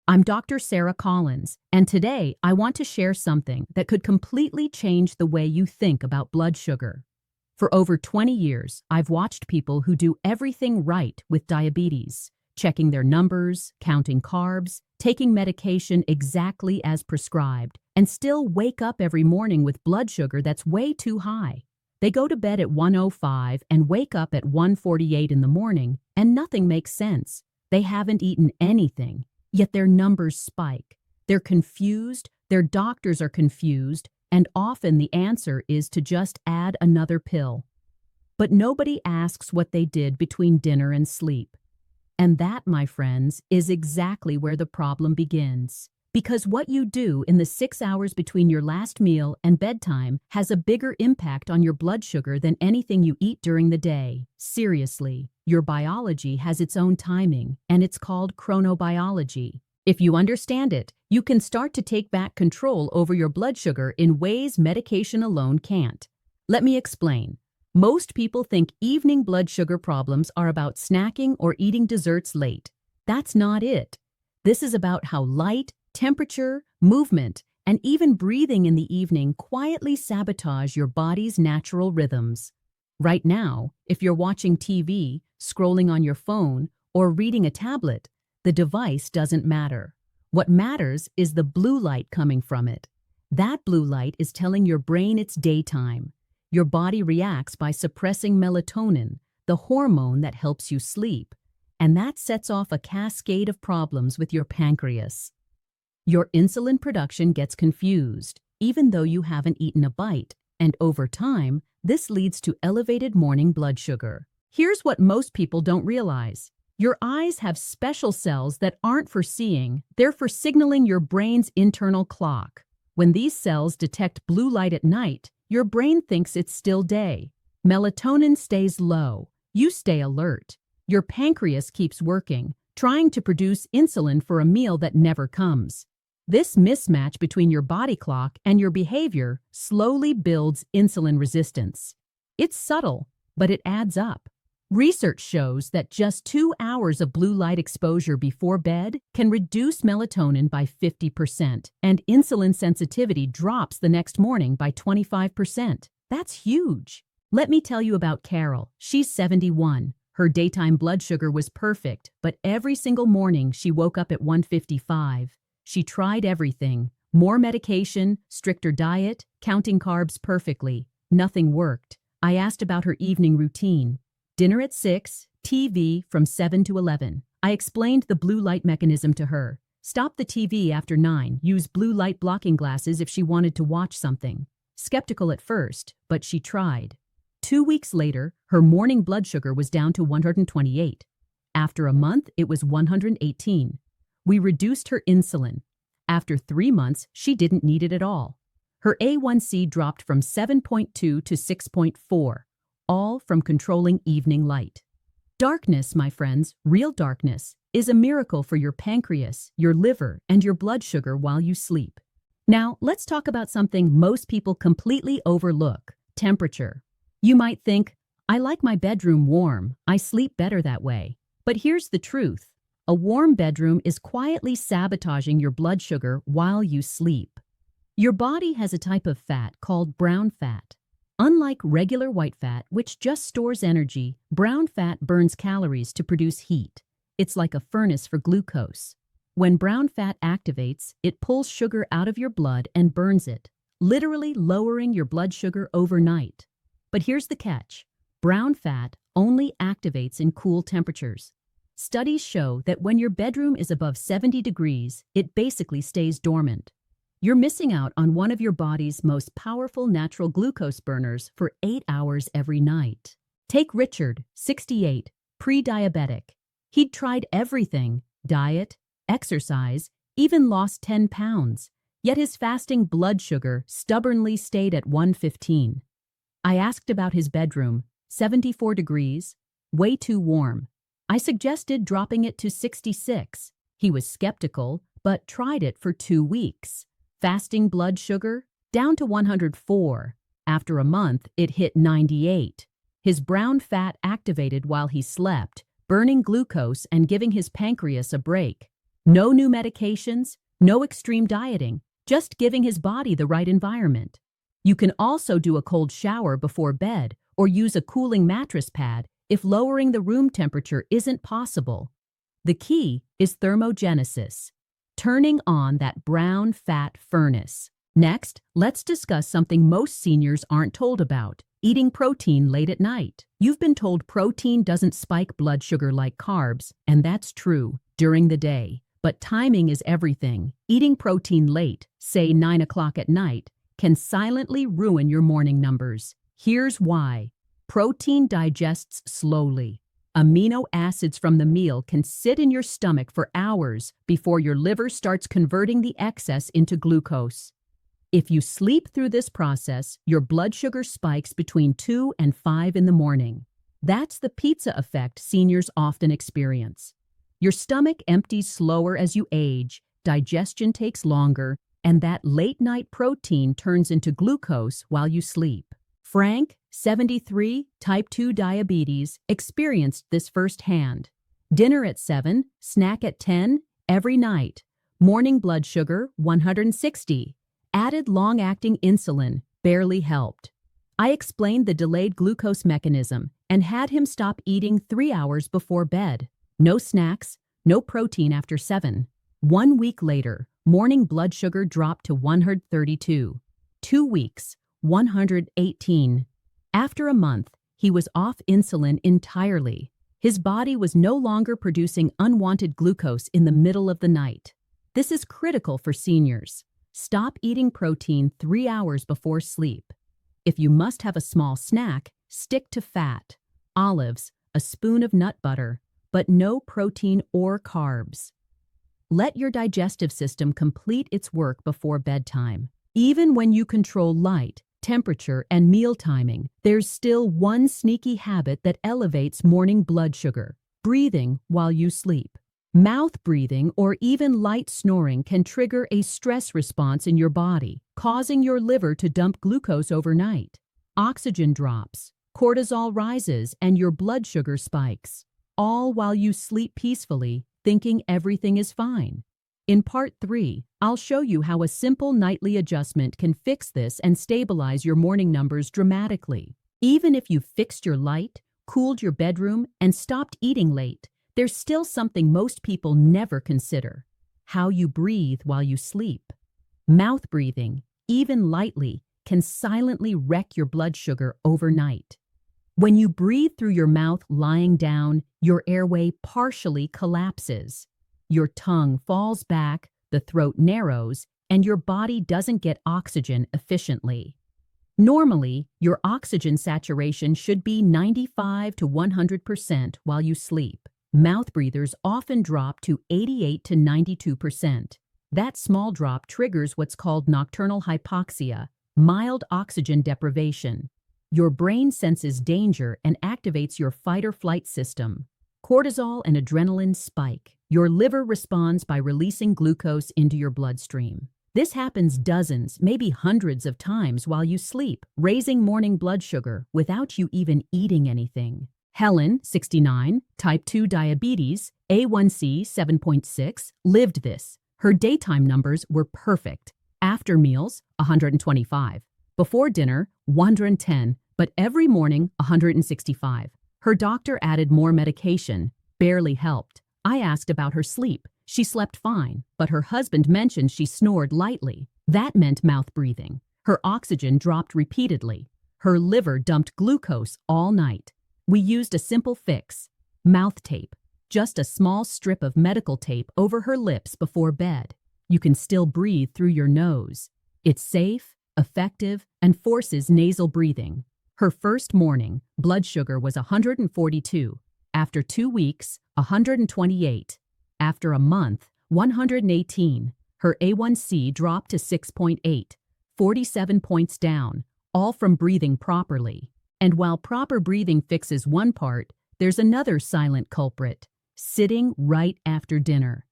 I'm Dr. Sarah Collins, and today I want to share something that could completely change the way you think about blood sugar. For over 20 years, I've watched people who do everything right with diabetes, checking their numbers, counting carbs, taking medication exactly as prescribed, and still wake up every morning with blood sugar that's way too high. They go to bed at 1:05 and wake up at 1:48 in the morning, and nothing makes sense. They haven't eaten anything, yet their numbers spike. They're confused, their doctors are confused, and often the answer is to just add another pill. But nobody asks what they did between dinner and sleep. And that, my friends, is exactly where the problem begins. Because what you do in the 6 hours between your last meal and bedtime has a bigger impact on your blood sugar than anything you eat during the day. Seriously, your biology has its own timing, and it's called chronobiology. If you understand it, you can start to take back control over your blood sugar in ways medication alone can't. Let me explain. Most people think evening blood sugar problems are about snacking or eating desserts late. That's not it. This is about how light, temperature, movement, and even breathing in the evening quietly sabotage your body's natural rhythms. Right now, if you're watching TV, scrolling on your phone, or reading a tablet, the device doesn't matter. What matters is the blue light coming from it. That blue light is telling your brain it's daytime. Your body reacts by suppressing melatonin, the hormone that helps you sleep, and that sets off a cascade of problems with your pancreas. Your insulin production gets confused, even though you haven't eaten a bite, and over time, this leads to elevated morning blood sugar. Here's what most people don't realize. Your eyes have special cells that aren't for seeing, they're for signaling your brain's internal clock. When these cells detect blue light at night, your brain thinks it's still day. Melatonin stays low. You stay alert. Your pancreas keeps working, trying to produce insulin for a meal that never comes. This mismatch between your body clock and your behavior slowly builds insulin resistance. It's subtle, but it adds up. Research shows that just 2 hours of blue light exposure before bed can reduce melatonin by 50%, and insulin sensitivity drops the next morning by 25%. That's huge. Let me tell you about Carol. She's 71. Her daytime blood sugar was perfect, but every single morning she woke up at 1:55. She tried everything: more medication, stricter diet, counting carbs perfectly. Nothing worked. I asked about her evening routine. Dinner at 6, TV from 7 to 11. I explained the blue light mechanism to her. Stop the TV after 9, use blue light blocking glasses if she wanted to watch something. Skeptical at first, but she tried. 2 weeks later, her morning blood sugar was down to 128. After a month, it was 118. We reduced her insulin. After 3 months, she didn't need it at all. Her A1C dropped from 7.2 to 6.4, all from controlling evening light. Darkness, my friends, real darkness, is a miracle for your pancreas, your liver, and your blood sugar while you sleep. Now, let's talk about something most people completely overlook: temperature. You might think, I like my bedroom warm, I sleep better that way. But here's the truth. A warm bedroom is quietly sabotaging your blood sugar while you sleep. Your body has a type of fat called brown fat. Unlike regular white fat, which just stores energy, brown fat burns calories to produce heat. It's like a furnace for glucose. When brown fat activates, it pulls sugar out of your blood and burns it, literally lowering your blood sugar overnight. But here's the catch. Brown fat only activates in cool temperatures. Studies show that when your bedroom is above 70 degrees, it basically stays dormant. You're missing out on one of your body's most powerful natural glucose burners for 8 hours every night. Take Richard, 68, pre-diabetic. He'd tried everything: diet, exercise, even lost 10 pounds, yet his fasting blood sugar stubbornly stayed at 115. I asked about his bedroom: 74 degrees, way too warm. I suggested dropping it to 66. He was skeptical, but tried it for 2 weeks. Fasting blood sugar down to 104. After a month, it hit 98. His brown fat activated while he slept, burning glucose and giving his pancreas a break. No new medications, no extreme dieting, just giving his body the right environment. You can also do a cold shower before bed or use a cooling mattress pad if lowering the room temperature isn't possible. The key is thermogenesis, turning on that brown fat furnace. Next, let's discuss something most seniors aren't told about: eating protein late at night. You've been told protein doesn't spike blood sugar like carbs, and that's true during the day. But timing is everything. Eating protein late, say 9 o'clock at night, can silently ruin your morning numbers. Here's why. Protein digests slowly. Amino acids from the meal can sit in your stomach for hours before your liver starts converting the excess into glucose. If you sleep through this process, your blood sugar spikes between 2 and 5 in the morning. That's the pizza effect seniors often experience. Your stomach empties slower as you age, digestion takes longer, and that late-night protein turns into glucose while you sleep. Frank, 73, type 2 diabetes, experienced this firsthand. Dinner at 7, snack at 10, every night. Morning blood sugar, 160. Added long-acting insulin, barely helped. I explained the delayed glucose mechanism and had him stop eating 3 hours before bed. No snacks, no protein after 7. 1 week later, morning blood sugar dropped to 132. 2 weeks, 118. After a month, he was off insulin entirely. His body was no longer producing unwanted glucose in the middle of the night. This is critical for seniors. Stop eating protein 3 hours before sleep. If you must have a small snack, stick to fat, olives, a spoon of nut butter, but no protein or carbs. Let your digestive system complete its work before bedtime. Even when you control light, temperature, and meal timing, there's still one sneaky habit that elevates morning blood sugar: breathing while you sleep. Mouth breathing or even light snoring can trigger a stress response in your body, causing your liver to dump glucose overnight. Oxygen drops, cortisol rises, and your blood sugar spikes, all while you sleep peacefully, thinking everything is fine. In Part 3, I'll show you how a simple nightly adjustment can fix this and stabilize your morning numbers dramatically. Even if you've fixed your light, cooled your bedroom, and stopped eating late, there's still something most people never consider: how you breathe while you sleep. Mouth breathing, even lightly, can silently wreck your blood sugar overnight. When you breathe through your mouth lying down, your airway partially collapses. Your tongue falls back, the throat narrows, and your body doesn't get oxygen efficiently. Normally, your oxygen saturation should be 95 to 100% while you sleep. Mouth breathers often drop to 88 to 92%. That small drop triggers what's called nocturnal hypoxia, mild oxygen deprivation. Your brain senses danger and activates your fight-or-flight system. Cortisol and adrenaline spike. Your liver responds by releasing glucose into your bloodstream. This happens dozens, maybe hundreds of times while you sleep, raising morning blood sugar without you even eating anything. Helen, 69, type 2 diabetes, A1C 7.6, lived this. Her daytime numbers were perfect. After meals, 125. Before dinner, 110, but every morning, 165. Her doctor added more medication, barely helped. I asked about her sleep. She slept fine, but her husband mentioned she snored lightly. That meant mouth breathing. Her oxygen dropped repeatedly. Her liver dumped glucose all night. We used a simple fix: mouth tape. Just a small strip of medical tape over her lips before bed. You can still breathe through your nose. It's safe, effective, and forces nasal breathing. Her first morning, blood sugar was 142. After 2 weeks, 128. After a month, 118. Her A1C dropped to 6.8, 47 points down, all from breathing properly. And while proper breathing fixes one part, there's another silent culprit: sitting right after dinner.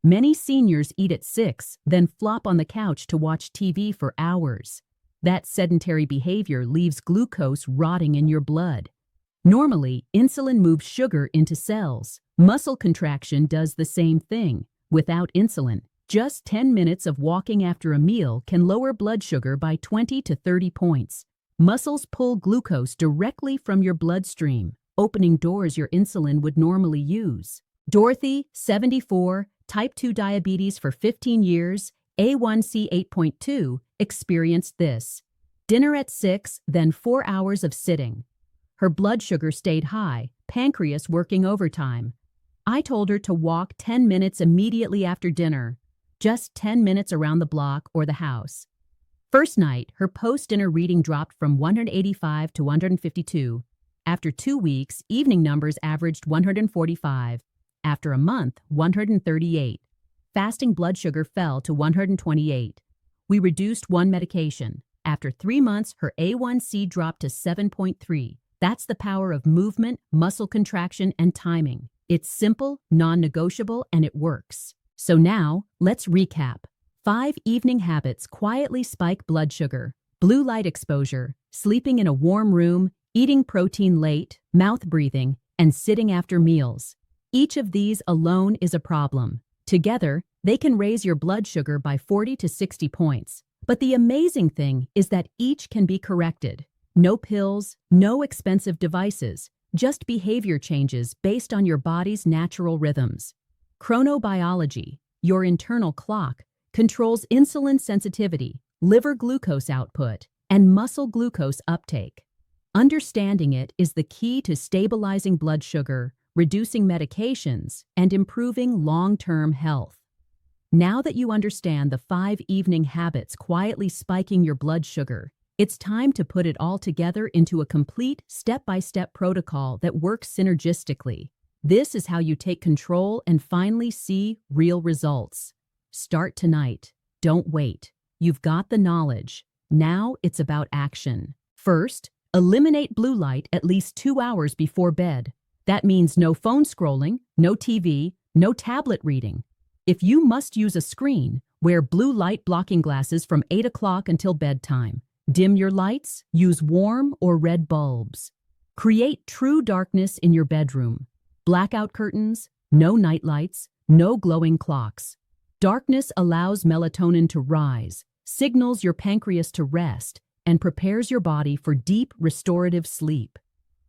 Many seniors eat at 6, then flop on the couch to watch TV for hours. That sedentary behavior leaves glucose rotting in your blood. Normally, insulin moves sugar into cells. Muscle contraction does the same thing, without insulin. Just 10 minutes of walking after a meal can lower blood sugar by 20 to 30 points. Muscles pull glucose directly from your bloodstream, opening doors your insulin would normally use. Dorothy, 74, type 2 diabetes for 15 years, A1C 8.2, experienced this. Dinner at 6, then 4 hours of sitting. Her blood sugar stayed high, pancreas working overtime. I told her to walk 10 minutes immediately after dinner, just 10 minutes around the block or the house. First night, her post-dinner reading dropped from 185 to 152. After 2 weeks, evening numbers averaged 145. After a month, 138. Fasting blood sugar fell to 128. We reduced one medication. After 3 months, her A1C dropped to 7.3. That's the power of movement, muscle contraction, and timing. It's simple, non-negotiable, and it works. So now, let's recap. 5 evening habits quietly spike blood sugar: blue light exposure, sleeping in a warm room, eating protein late, mouth breathing, and sitting after meals. Each of these alone is a problem. Together, they can raise your blood sugar by 40 to 60 points. But the amazing thing is that each can be corrected. No pills, no expensive devices, just behavior changes based on your body's natural rhythms. Chronobiology, your internal clock, controls insulin sensitivity, liver glucose output, and muscle glucose uptake. Understanding it is the key to stabilizing blood sugar, reducing medications, and improving long-term health. Now that you understand the 5 evening habits quietly spiking your blood sugar, it's time to put it all together into a complete step-by-step protocol that works synergistically. This is how you take control and finally see real results. Start tonight. Don't wait. You've got the knowledge. Now it's about action. First, eliminate blue light at least 2 hours before bed. That means no phone scrolling, no TV, no tablet reading. If you must use a screen, wear blue light blocking glasses from 8 o'clock until bedtime. Dim your lights, use warm or red bulbs. Create true darkness in your bedroom. Blackout curtains, no night lights, no glowing clocks. Darkness allows melatonin to rise, signals your pancreas to rest, and prepares your body for deep, restorative sleep.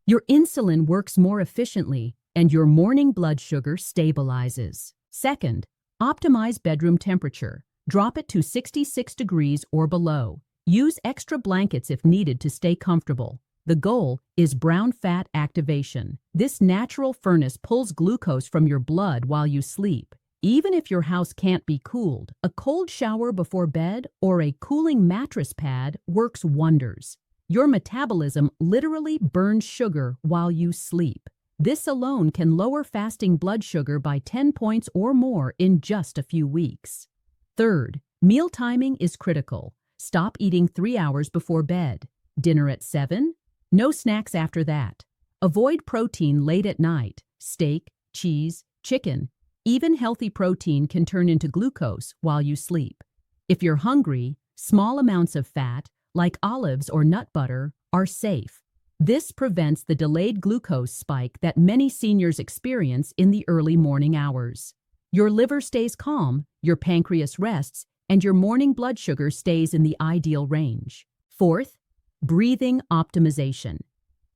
Your insulin works more efficiently, and your morning blood sugar stabilizes. Second, optimize bedroom temperature. Drop it to 66 degrees or below. Use extra blankets if needed to stay comfortable. The goal is brown fat activation. This natural furnace pulls glucose from your blood while you sleep. Even if your house can't be cooled, a cold shower before bed or a cooling mattress pad works wonders. Your metabolism literally burns sugar while you sleep. This alone can lower fasting blood sugar by 10 points or more in just a few weeks. Third, meal timing is critical. Stop eating 3 hours before bed. Dinner at 7? No snacks after that. Avoid protein late at night. Steak, cheese, chicken. Even healthy protein can turn into glucose while you sleep. If you're hungry, small amounts of fat, like olives or nut butter, are safe. This prevents the delayed glucose spike that many seniors experience in the early morning hours. Your liver stays calm, your pancreas rests, and your morning blood sugar stays in the ideal range. Fourth, breathing optimization.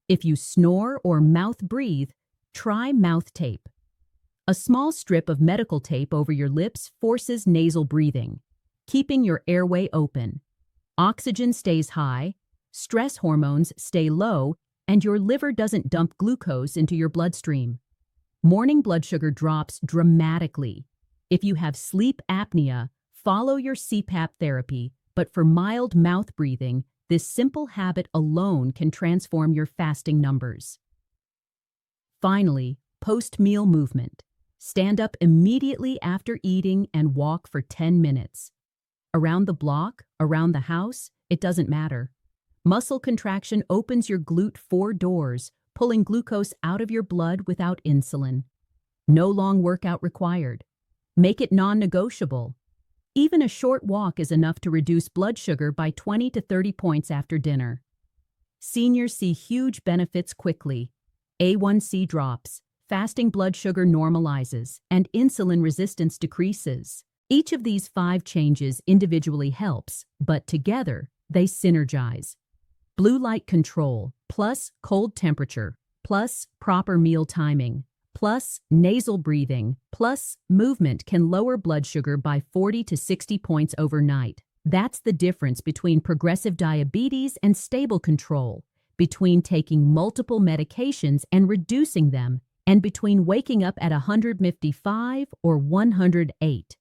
If you snore or mouth breathe, try mouth tape. A small strip of medical tape over your lips forces nasal breathing, keeping your airway open. Oxygen stays high, stress hormones stay low, and your liver doesn't dump glucose into your bloodstream. Morning blood sugar drops dramatically. If you have sleep apnea, follow your CPAP therapy, but for mild mouth breathing, this simple habit alone can transform your fasting numbers. Finally, post-meal movement. Stand up immediately after eating and walk for 10 minutes. Around the block, around the house, it doesn't matter. Muscle contraction opens your glute 4 doors, pulling glucose out of your blood without insulin. No long workout required. Make it non-negotiable. Even a short walk is enough to reduce blood sugar by 20 to 30 points after dinner. Seniors see huge benefits quickly. A1C drops, fasting blood sugar normalizes, and insulin resistance decreases. Each of these 5 changes individually helps, but together, they synergize. Blue light control, plus cold temperature, plus proper meal timing, plus nasal breathing, plus movement can lower blood sugar by 40 to 60 points overnight. That's the difference between progressive diabetes and stable control, between taking multiple medications and reducing them, and between waking up at 155 or 108.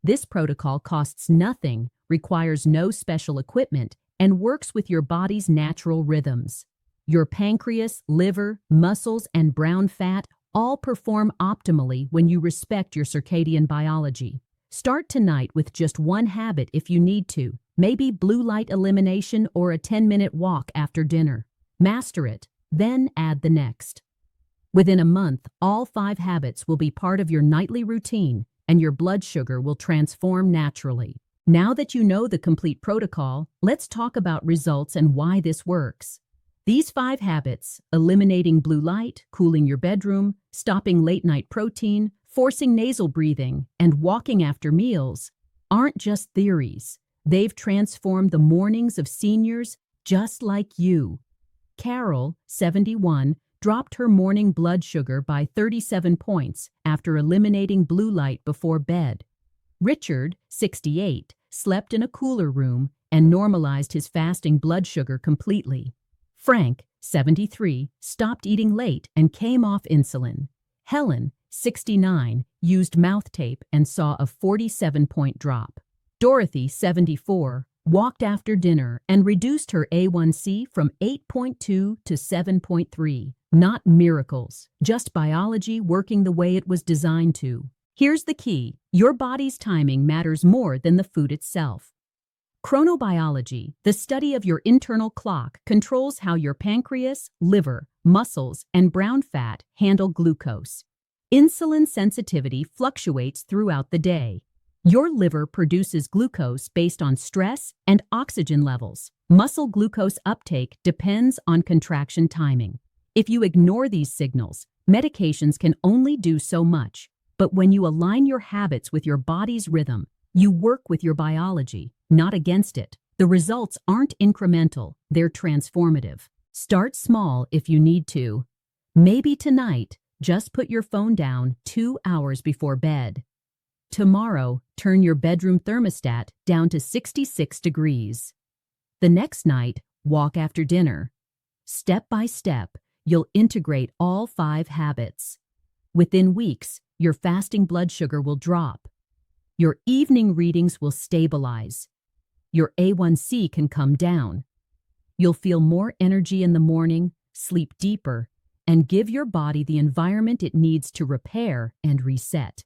This protocol costs nothing, requires no special equipment, and works with your body's natural rhythms. Your pancreas, liver, muscles, and brown fat all perform optimally when you respect your circadian biology. Start tonight with just one habit if you need to, maybe blue light elimination or a 10-minute walk after dinner. Master it, then add the next. Within a month, all 5 habits will be part of your nightly routine, and your blood sugar will transform naturally. Now that you know the complete protocol, let's talk about results and why this works. These 5 habits, eliminating blue light, cooling your bedroom, stopping late-night protein, forcing nasal breathing, and walking after meals, aren't just theories. They've transformed the mornings of seniors just like you. Carol, 71, dropped her morning blood sugar by 37 points after eliminating blue light before bed. Richard, 68, slept in a cooler room and normalized his fasting blood sugar completely. Frank, 73, stopped eating late and came off insulin. Helen, 69, used mouth tape and saw a 47-point drop. Dorothy, 74, walked after dinner and reduced her A1C from 8.2 to 7.3. Not miracles, just biology working the way it was designed to. Here's the key: your body's timing matters more than the food itself. Chronobiology, the study of your internal clock, controls how your pancreas, liver, muscles, and brown fat handle glucose. Insulin sensitivity fluctuates throughout the day. Your liver produces glucose based on stress and oxygen levels. Muscle glucose uptake depends on contraction timing. If you ignore these signals, medications can only do so much. But when you align your habits with your body's rhythm, you work with your biology, not against it. The results aren't incremental, they're transformative. Start small if you need to. Maybe tonight, just put your phone down 2 hours before bed. Tomorrow, turn your bedroom thermostat down to 66 degrees. The next night, walk after dinner. Step by step, you'll integrate all 5 habits. Within weeks, your fasting blood sugar will drop. Your evening readings will stabilize. Your A1C can come down. You'll feel more energy in the morning, sleep deeper, and give your body the environment it needs to repair and reset.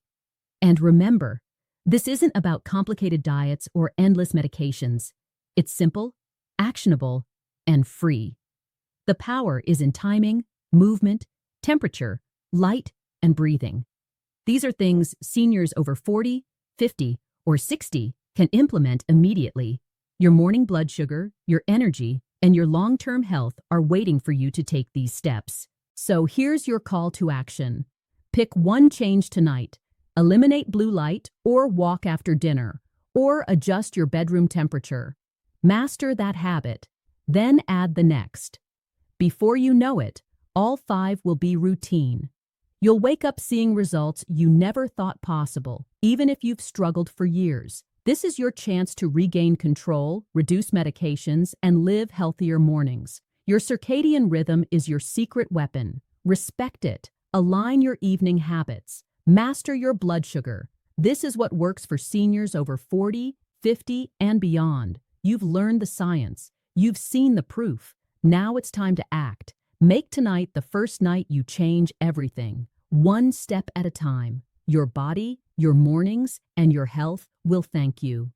And remember, this isn't about complicated diets or endless medications. It's simple, actionable, and free. The power is in timing, movement, temperature, light, and breathing. These are things seniors over 40, 50, or 60 can implement immediately. Your morning blood sugar, your energy, and your long-term health are waiting for you to take these steps. So here's your call to action. Pick one change tonight. Eliminate blue light or walk after dinner, or adjust your bedroom temperature. Master that habit, then add the next. Before you know it, all 5 will be routine. You'll wake up seeing results you never thought possible, even if you've struggled for years. This is your chance to regain control, reduce medications, and live healthier mornings. Your circadian rhythm is your secret weapon. Respect it. Align your evening habits. Master your blood sugar. This is what works for seniors over 40, 50, and beyond. You've learned the science. You've seen the proof. Now it's time to act. Make tonight the first night you change everything, one step at a time. Your body, your mornings, and your health will thank you.